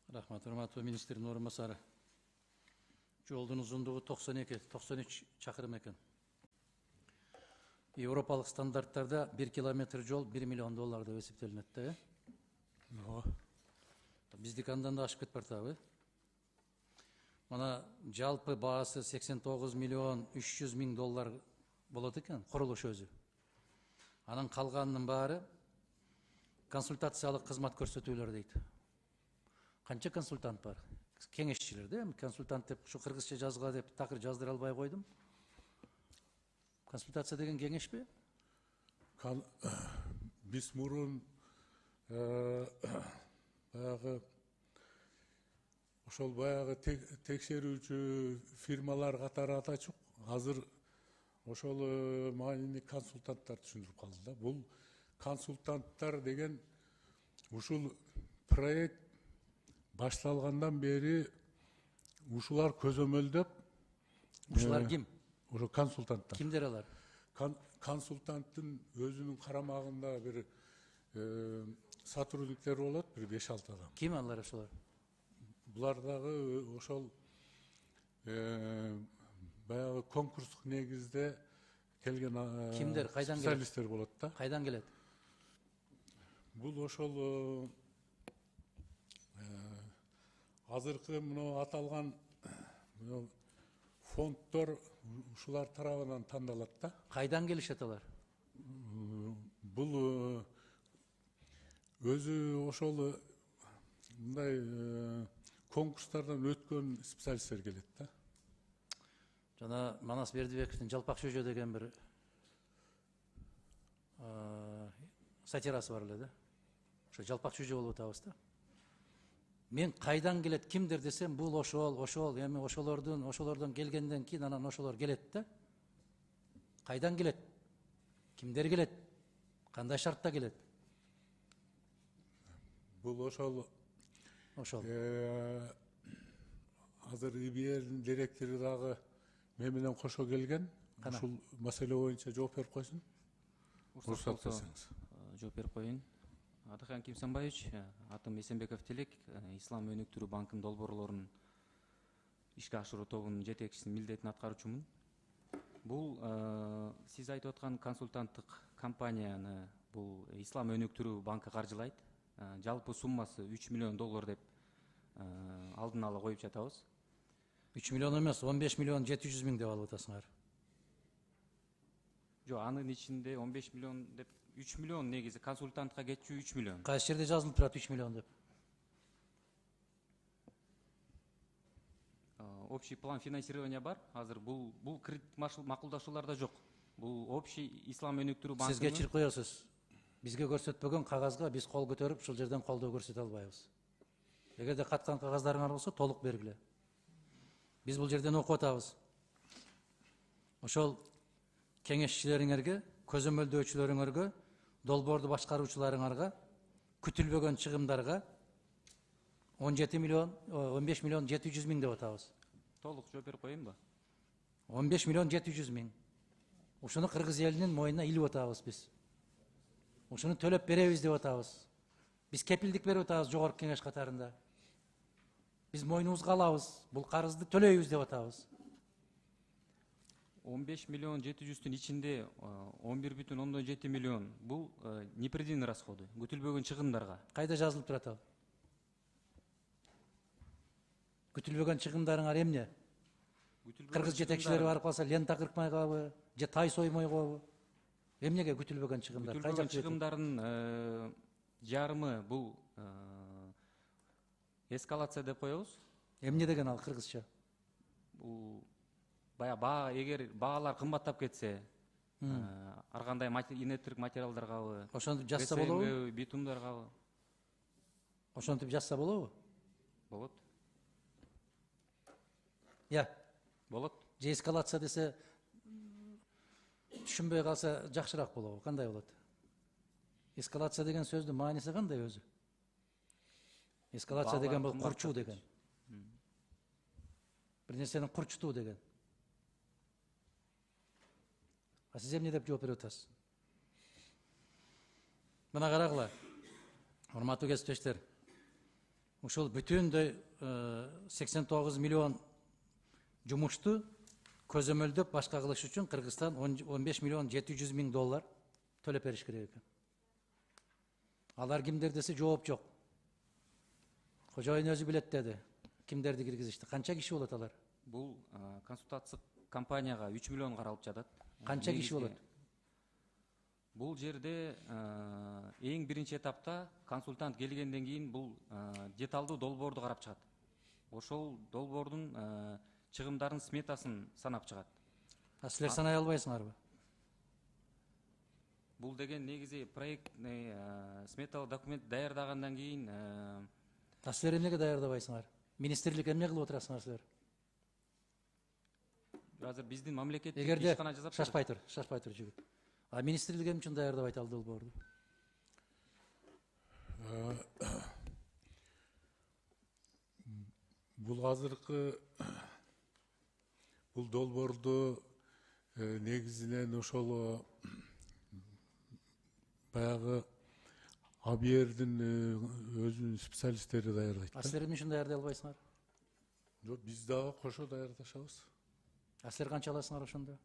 Рахмат, урматтуу министрдин орун басары. Жолдун узундугу 92-93 чакырым экен. Европалык стандарттарда 1 километр жол 1 миллион доллар деп эсептелинет да, биздики андан да ашып кетип бартабы. Мана жалпы баасы 89 миллион 300 миң доллар болот экен, курулуш өзү. Анын калганынын баары консультациялык кызмат көрсөтүүлөр дейт. Канча консультант бар? Кеңешчилер да, консультант деп ушу кыргызча жазга деп такыр жаздыра албай койдум. Консультация деген кеңешпи? Биз мурун баягы ошол баягы текшерүүчү фирмалар катары атачук. Азыр ошол маанини консультанттар түшүндүрүп калды да. Бул консультанттар деген ушул проект башталгандан бери ушулар көзөмөлдөп. Ушулар ким? Ошо консультанттар. Кимдер алар? Консультанттын өзүнүн карамагында бир сотрудниктер болот, бир 5-6 адам. Ким алар ошолор? Булар дагы ошол баягы конкурстук негизде келген Кимдер? Кайдан келет? специалисттер болот да. Кайдан келет? Бул ошол азыркы мына аталган фонддор ушулар тарабынан тандалат да. Кайдан келишет алар? Бул өзү ошол мындай конкурстардан өткөн специалисттер келет да. Жана Манас Бердибековдин Жалпак шөжө деген бир сатирасы бар эле да. Ошо Жалпак шөжө болуп атабыз да. Мен кайдан келет, кимдер десем, бул ошол, эми ошолордон келгенден кийин анан ошолор келет да. Кайдан келет? Кимдер келет? Кандай шартта келет? Бул ошол Ошол. азыр ИБРдин директору дагы мен менен кошо келген. Ушул маселе боюнча жооп берип койсун. Уруксат берсеңиз. Жооп берип коеюн. Атакан Кимсанбаевич, атым Эсенбеков Телек, Ислам өнүктүрүү банкынын долбоорлорун ишке ашыруу тобунун жетекчисинин милдетин аткаруучумун. Бул сиз айтып аткан консультанттык компанияны бул Ислам өнүктүрүү банкы каржылайт. Жалпы суммасы 3 миллион доллар деп алдын ала коюп жатабыз. 3 миллион эмес, 15 миллион 700 миң деп алып атасыңар. Жок, анын ичинде 15 миллион деп 3 миллион негизи консультантка кетчү 3 миллион. Кайсы жерде жазылып турат 3 миллион деп? Общий план финансирования бар. Азыр бул кредит макулдашууларда жок. Бул общий Ислам өнүктүрүү банкынын. Сиз кечирип коесуз. Бизге көрсөтпөгөн кагазга биз кол көтөрүп ушул жерден колдоо көрсөтө албайбыз. Эгерде каткан кагаздарыңар болсо толук бергиле. Биз бул жерден окуп атабыз. Ошол кеңешчилериңерге, көзөмөлдөөчүлөрүңөргө, долбоорду башкаруучуларыңарга, күтүлбөгөн чыгымдарга 15 миллион 700 миң деп атабыз. Толук жооп берип коеюнбу? 15 миллион 700 миң. Ушуну кыргыз элинин моюнуна илип атабыз биз. Ушуну төлөп беребиз деп атабыз. Биз кепилдик берип атабыз жогорку кеңеш катарында. Биз моюнубузга алабыз, бул карызды төлөйбүз деп атабыз. 15 миллион 700'тün içinde 11,7 milyon bu непредвиденный расходы, күтүлбөгөн чыгымдарга. Кайда жазылып турат ал? Күтүлбөгөн чыгымдарыңар эмне? Кыргыз жетекчилери барып калса лента кыркмай калабы, же тай соймой коебу? Эмнеге күтүлбөгөн чыгымдар? Күтүлбөгөн чыгымдардын жарымы бул эскалация деп коебуз. Эмне деген ал кыргызча? Бул эгер баалар кымбаттап кетсе, ар кандай инерттик материалдаргабы, ошентип жазса болобу? Битумдаргабы. Ошентип жазса болобу? Болот. Болот. Же эскалация десе түшүнбөй калса жакшыраак болобу? Кандай болот? Эскалация деген сөздүн мааниси кандай өзү? Эскалация деген бул курчуу деген. Бир нерсени курчутуу деген. Сиз эмне деп жооп берип атасыз? Мына карагыла. Урматтуу кесиптештер. ушул бүтүндөй 89 миллион жумушту көзөмөлдөп башка кылыш үчүн Кыргызстан 15 миллион 700 миң доллар төлөп бериш керек экен. Алар кимдер десе жооп жок. Кожоюн өзү билет деди. Кимдерди киргизишти? Канча киши болот алар? Бул консультациялык компанияга 3 миллион каралып жатат. Канча киши болот? Бул жерде эң биринчи этапта консультант келгенден кийин бул деталдуу долбоорду карап чыгат. Ошол долбоордун чыгымдарын сметасын санап чыгат. Силер санай албайсыңарбы? Бул деген негизи проектный сметалык документ даярдагандан кийин Силер эмнеге даярдабайсыңар? Министрлик эмне кылып отурасыңар силер? азыр биздин мамлекеттик Эгерде ишкана жасап шашпай тур жигит. А министрлик эмне үчүн даярдабайт ал долбоорду? Бул азыркы бул долбоорду негизинен ошол баягы АБРдин өзүнүн специалисттери даярдайт. Силер эмне үчүн даярдай албайсыңар? Жок, биз дагы кошо даярдашабыз. Силер канча аласыңар ошондо?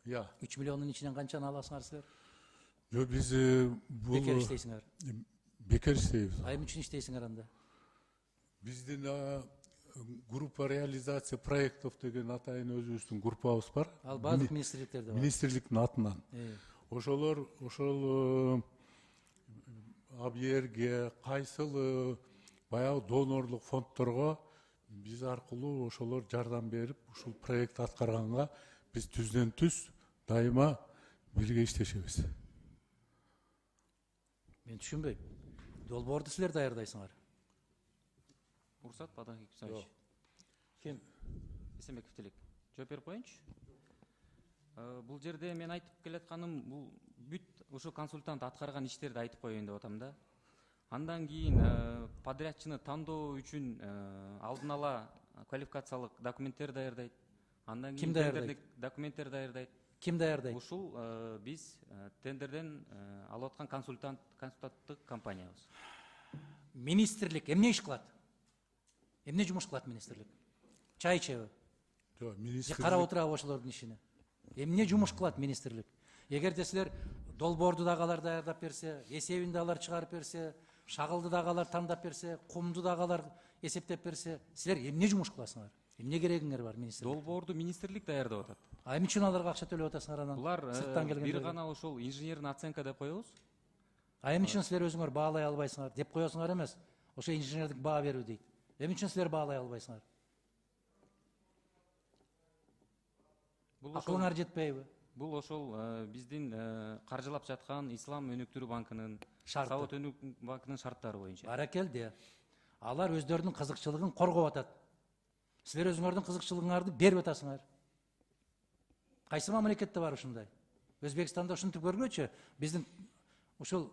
3 миллиондун ичинен канчаны аласыңар силер? Жок, биз бул Бекер иштейсиңер. Бекер иштейбиз. Эмне үчүн иштейсиңер анда? Биздин группа реализация проектов деген атайын өзүбүздүн группабыз бар. Ал баардык министрликтерде бар. Министрликтин атынан. Ошолор ошол АБРге кайсыл баягы донорлук фонддорго биз аркылуу ошолор жардам берип, ушул проект аткарганга биз түздөн түз дайыма бирге иштешебиз. Мен түшүнбөйм. Долбоорду силер даярдайсыңар. уруксат Бадахи Кусаевич. Ким? Эсенбеков Тилек. Жооп берип коеюнчу. Бул жерде мен айтып келатканым бул бүт ушул консультант аткарган иштерди айтып коеюн деп атам да. Андан кийин подрядчыны тандоо үчүн алдын ала квалификациялык документтер даярдайт. Андан кийин тендердик документтер даярдайт. Ким даярдайт? Ушул биз тендерден алып аткан консультанттык компаниябыз. Министрлик эмне иш кылат? Эмне жумуш кылат министрлик? Чай ичеби? Жок, Же министрлик карап отурабы ошолордун ишине? Эмне жумуш кылат министрлик? Эгерде силер долбоорду дагы алар даярдап берсе, эсебин да алар чыгарып берсе, шагылды дагы алар тандап берсе, кумду дагы алар эсептеп берсе, силер эмне жумуш кыласыңар? Эмне керегиңер бар министрлик? Долбоорду министрлик даярдап атат. Эмне үчүн аларга акча төлөп атасыңар анан? Булар Сырттан бир келгендерге. гана ошол инженерный оценка деп коебуз. Эмне үчүн силер өзүңөр баалай албайсыңар? Деп коесуңар эмес. Ошо инженердик баа берүү дейт. Эмне үчүн силер баалай албайсыңар? Акылыңар жетпейби? Бул ошол биздин каржылап жаткан Ислам өнүктүрүү банкынын, Шарты. Сауат өнүктүрүү банкынын шарттары боюнча. Баракелде. Алар өздөрүнүн кызыкчылыгын коргоп атат. Силер өзүңөрдүн кызыкчылыгыңарды берип атасыңар. Кайсы мамлекетте бар ушундай? Өзбекстанда ушинтип көргөчү, биздин ушул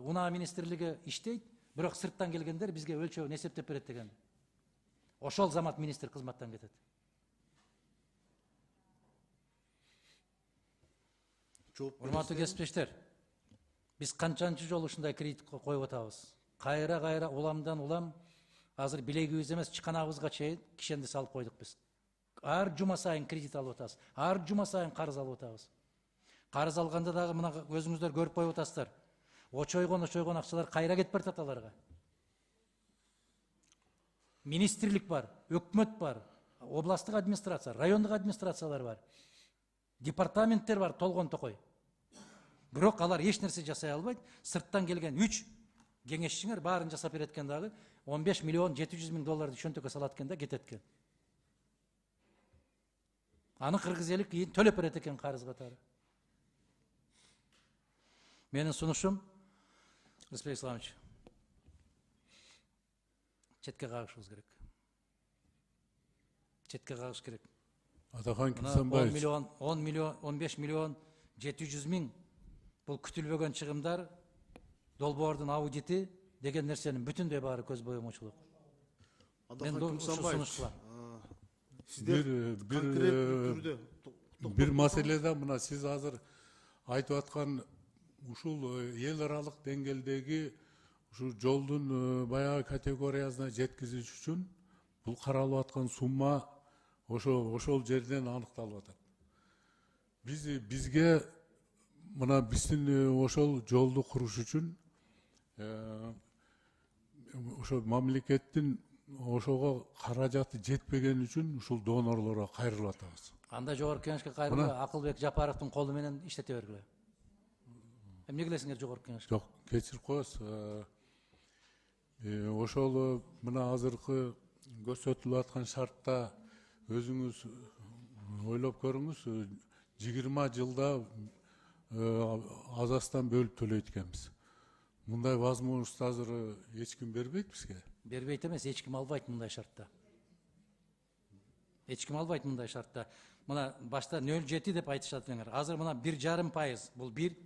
унаа министрлиги иштейт, бирок сырттан келгендер бизге өлчөбүн эсептеп берет деген. Ошол замат министр кызматтан кетет. Урматтуу кесиптештер, биз канчанчы жолу ушундай кредит коюп атабыз. Кайра уламдан улам, азыр билегибиз эмес чыканабызга чейин кишенди салып койдук биз. Ар жума сайын кредит алып атабыз. Ар жума сайын карыз алып атабыз. Карыз алганда дагы мына өзүңүздөр көрүп коюп атасыздар. Очойгон акчалар кайра кетип баратат аларга. Министрлик бар, өкмөт бар, областтык администрация, райондук администрациялар бар. Департаменттер бар, толгон токой. Бирок алар эч нерсе жасай албайт. Сырттан келген 3 кеңешчиңер баарын жасап берет экен дагы 15 миллион 700 миң долларды чөнтөккө салат экен да кетет экен. Аны кыргыз эли кийин төлөп берет экен карыз катары. Менин сунушум, Рыспек Исламович, четке кагышыбыз керек. Четке кагыш керек. Атахан Кимсанбаевич. 15 миллион 700 миң бул күтүлбөгөн чыгымдар, долбоордун аудити деген нерсенин бүтүндөй баары көз боомочулук. Атахан Кимсанбаевич, бир маселеде мына сиз азыр айтып аткан ушул эл аралык деңгээлдеги Ушу жолдун баягы категориясына жеткизиш үчүн бул каралып аткан сумма ошол жерден аныкталып атат. Бизге мына биздин ошол жолду куруш үчүн ошо мамлекеттин ошого каражаты жетпеген үчүн ушул донорлорго кайрылып атабыз. Анда жогорку кеңешке кайрылгы Акылбек Жапаровдун колу менен иштете бергиле. Эмне келесиңер жогорку кеңешке? Жок, кечирип коесуз. Ошол мына азыркы көрсөтүлүп аткан шартта өзүңүз ойлоп көрүңүз, 20 жылда азастан бөлүп төлөйт экенбиз. Мындай возможность азыр эч ким бербейт бизге. Бербейт эмес, эч ким албайт мындай шартта. Эч ким албайт мындай шартта. Мына башта 0,7 деп айтышат элеңер. Азыр мына 1,5%, бул 1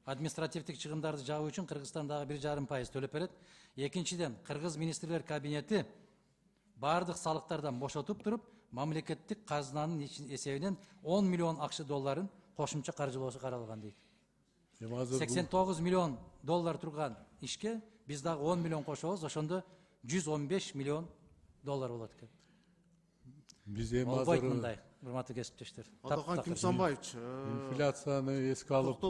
административдик чыгымдарды жабуу үчүн Кыргызстандагы 1,5% төлөп берет. Экинчиден, Кыргыз министрлер кабинети бардык салыктардан бошотуп туруп, мамлекеттик казынанын эсебинен 10 миллион акча долларын кошумча каржылоосу каралган дейт. 89 миллион доллар турган ишке биз дагы 10 миллион кошобуз, ошондо 115 миллион доллар болот экен. Биз эми Болбойт азыр мындай, урматтуу кесиптештер. Атакан Кимсанбаевич, инфляцияны эске алып